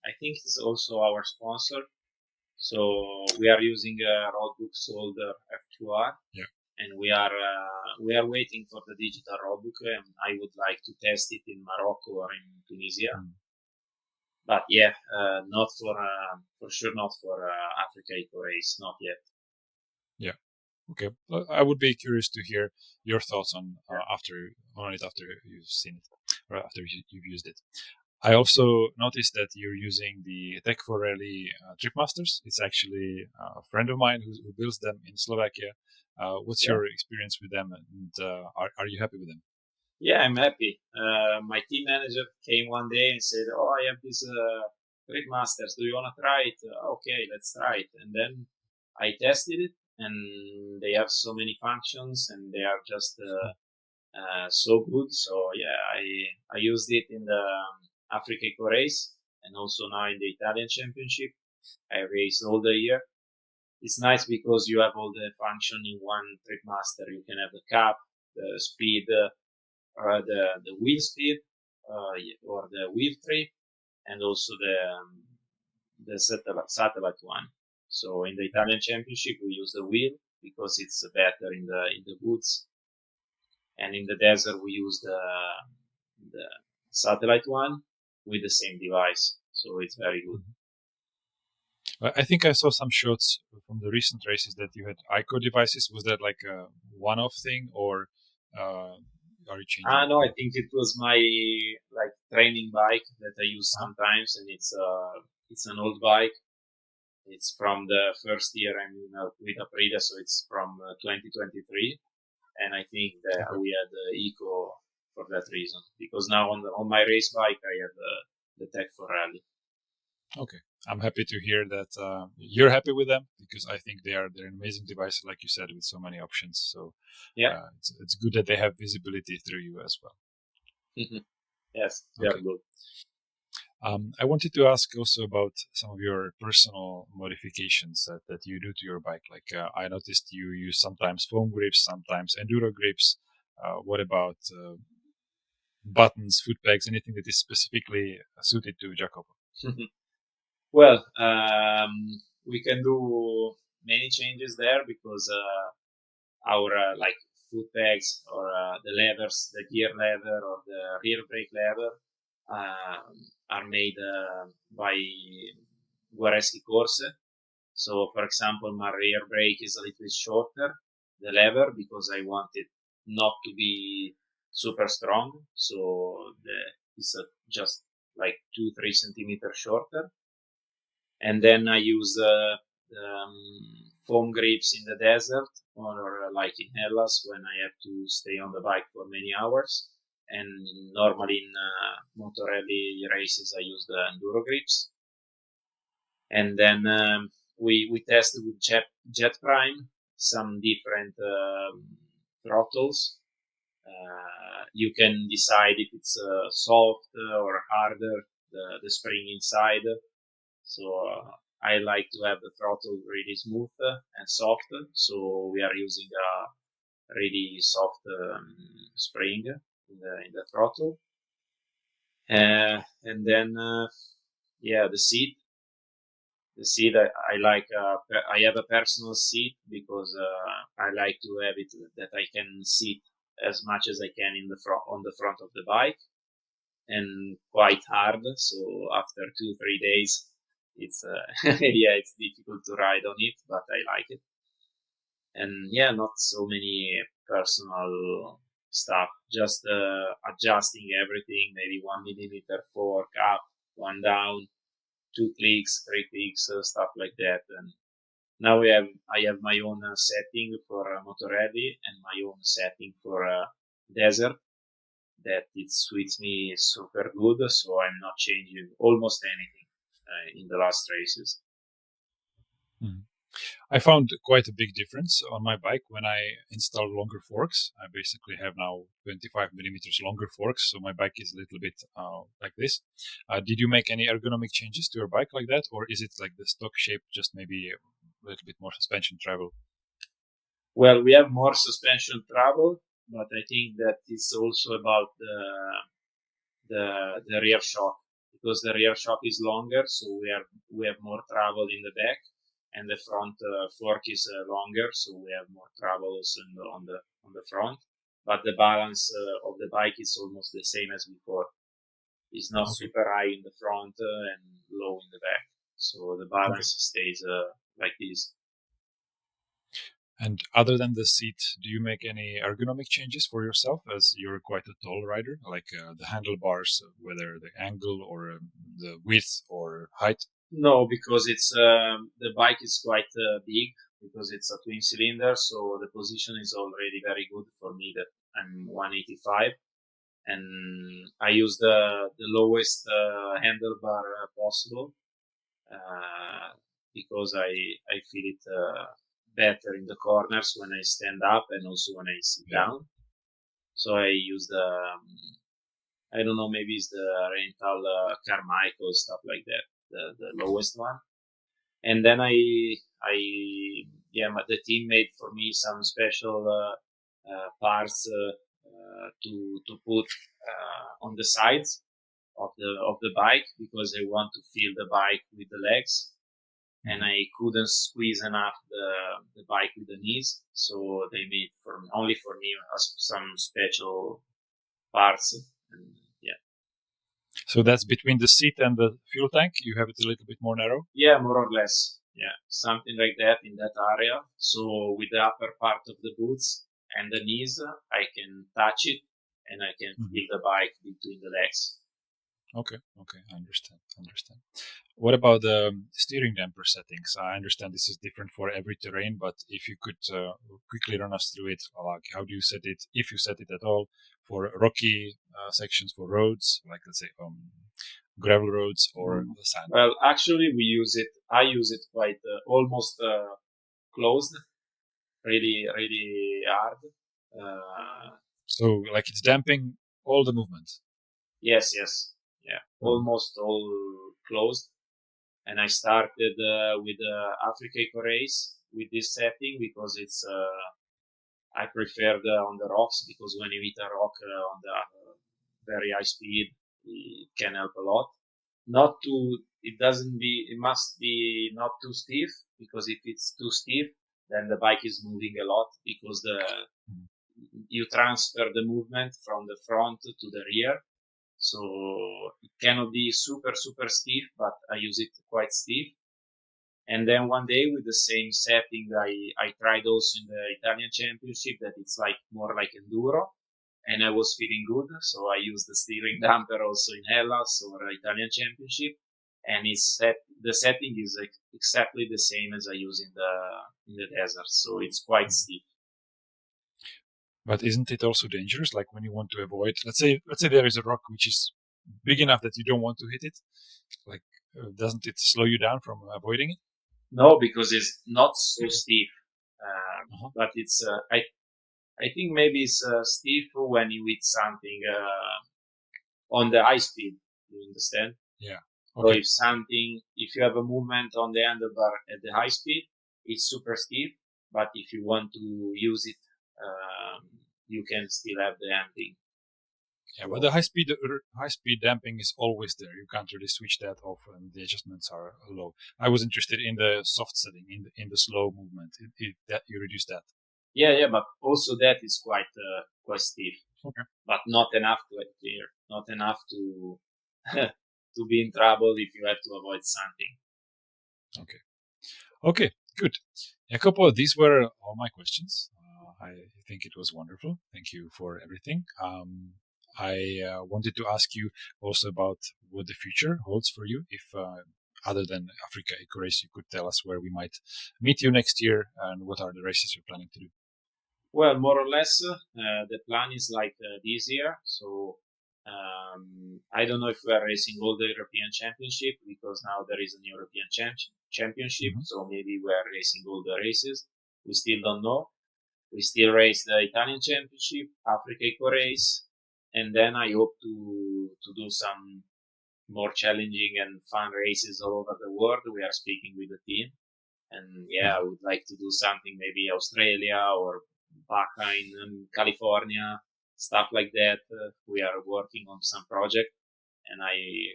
I think it's also our sponsor. So we are using a roadbook solder F2R. Yeah. And we are waiting for the digital roadbook, and I would like to test it in Morocco or in Tunisia. But yeah, not for sure not for Africa Eco Race, not yet. Yeah. Okay. Well, I would be curious to hear your thoughts on after you've seen it or after you've used it. I also noticed that you're using the Tech for Rally Tripmasters. It's actually a friend of mine who builds them in Slovakia. What's your experience with them, and are you happy with them? Yeah, I'm happy. My team manager came one day and said, "Oh, I have this Tripmasters. Do you want to try it?" Okay, let's try it. And then I tested it, and they have so many functions, and they are just so good. So yeah, I used it in the Africa Eco Race, and also now in the Italian Championship. I raced all the year. It's nice because you have all the function in one Tripmaster. You can have the cap, the speed, or the wheel speed, or the wheel trip, and also the satellite one. So in the Italian Championship, we use the wheel because it's better in the woods, and in the desert we use the satellite one with the same device. So it's very good. I think I saw some shots from the recent races that you had ICO devices. Was that like a one-off thing, or are you changing? No, I think it was my training bike that I use sometimes, and it's an old bike. It's from the first year I'm with Aprilia, so it's from 2023, and I think that we had Eco for that reason, because now on my race bike I have the Tech for Rally. Okay, I'm happy to hear that you're happy with them, because I think they're an amazing device, like you said, with so many options. So yeah, it's good that they have visibility through you as well. Yes, they are good. I wanted to ask also about some of your personal modifications that you do to your bike. Like I noticed you use sometimes foam grips, sometimes enduro grips. What about buttons, foot pegs, anything that is specifically suited to Jacopo? Well, we can do many changes there because our foot pegs or the levers, the gear lever or the rear brake lever are made by Guareschi Corse. So, for example, my rear brake is a little bit shorter, the lever, because I want it not to be super strong. So it's just like 2-3 centimeters shorter. And then I use foam grips in the desert or like in Hellas when I have to stay on the bike for many hours. And normally in motorrally races, I use the enduro grips. And then we tested with Jet Prime some different throttles. You can decide if it's soft or harder, the spring inside. So I like to have the throttle really smooth and soft. So we are using a really soft spring in the throttle. And then the seat. The seat I like. I have a personal seat because I like to have it that I can sit as much as I can on the front of the bike, and quite hard. So after 2-3 days, it's it's difficult to ride on it, but I like it. And not so many personal stuff, just adjusting everything, maybe 1 millimeter fork up, one down, 2 clicks, 3 clicks, stuff like that. And now I have my own setting for motorheavy and my own setting for desert, that it suits me super good. So I'm not changing almost anything in the last races. I found quite a big difference on my bike when I installed longer forks. I basically have now 25 millimeters longer forks, so my bike is a little bit like this. Did you make any ergonomic changes to your bike like that, or is it like the stock shape, just maybe a little bit more suspension travel? Well, we have more suspension travel, but I think that it's also about the rear shock, because the rear shock is longer, so we have more travel in the back. And the front fork is longer, so we have more travel also on the front. But the balance of the bike is almost the same as before. It's not super high in the front and low in the back, so the balance stays like this. And other than the seat, do you make any ergonomic changes for yourself, as you're quite a tall rider, like the handlebars, whether the angle or the width or height? No, because it's the bike is quite big, because it's a twin cylinder, so the position is already very good for me. That I'm 185, and I use the lowest handlebar possible because I feel it better in the corners when I stand up and also when I sit down. So I use the I don't know, maybe it's the rental Carmichael, stuff like that. The lowest one. And then the team made for me some special parts to put on the sides of the bike, because I want to feel the bike with the legs, and I couldn't squeeze enough the bike with the knees, so they made only for me some special parts. And so that's between the seat and the fuel tank. You have it a little bit more narrow? Yeah, more or less. Yeah, something like that in that area. So with the upper part of the boots and the knees, I can touch it and I can feel the bike between the legs. Okay, I understand. What about the steering damper settings? I understand this is different for every terrain, but if you could quickly run us through it, like how do you set it, if you set it at all, for rocky sections, for roads, like let's say gravel roads or the sand? Well, actually, I use it quite almost closed, really, really hard. So like it's damping all the movement? Yes. Yeah, almost all closed. And I started with Africa Eco Race with this setting because it's I prefer on the rocks, because when you hit a rock on the very high speed, it can help a lot. It must be not too stiff, because if it's too stiff, then the bike is moving a lot, because you transfer the movement from the front to the rear. So it cannot be super, super stiff, but I use it quite stiff. And then one day with the same setting, I tried also in the Italian Championship, that it's like more like enduro, and I was feeling good. So I used the steering damper also in Hellas or Italian Championship, and the setting is exactly the same as I use in the desert. So it's quite stiff. But isn't it also dangerous? Like when you want to avoid, let's say there is a rock which is big enough that you don't want to hit it. Like, doesn't it slow you down from avoiding it? No, because it's not so steep. But it's I think maybe it's steep when you hit something on the high speed. You understand? Yeah. So if you have a movement on the handlebar at the high speed, it's super stiff. But if you want to use it, you can still have the damping. Yeah, but the high speed damping is always there. You can't really switch that off, and the adjustments are low. I was interested in the soft setting, in the slow movement. That you reduce that. Yeah, but also that is quite stiff. Okay. But not enough to get clear. Not enough to to be in trouble if you have to avoid something. Okay, good. Jacopo, these were all my questions. I think it was wonderful. Thank you for everything. I wanted to ask you also about what the future holds for you. If other than Africa Eco Race, you could tell us where we might meet you next year and what are the races you're planning to do. Well, more or less, the plan is like this year. So I don't know if we are racing all the European Championship because now there is an European Championship. Mm-hmm. So maybe we are racing all the races. We still don't know. We still race the Italian Championship, Africa Eco Race, and then I hope to do some more challenging and fun races all over the world. We are speaking with the team, and I would like to do something maybe Australia or Baja in California, stuff like that. We are working on some project, and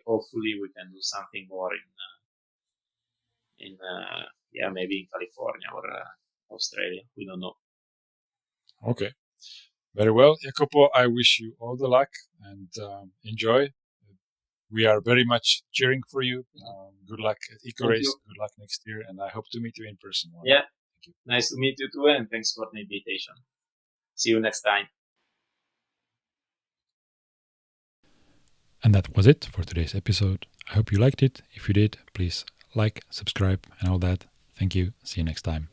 hopefully we can do something more in maybe in California or Australia. We don't know. Okay, very well, Jacopo. I wish you all the luck and enjoy. We are very much cheering for you. Good luck at Eco Race. Good luck next year, and I hope to meet you in person. Yeah, thank you. Nice to meet you too, and thanks for the invitation. See you next time. And that was it for today's episode. I hope you liked it. If you did, please like, subscribe, and all that. Thank you. See you next time.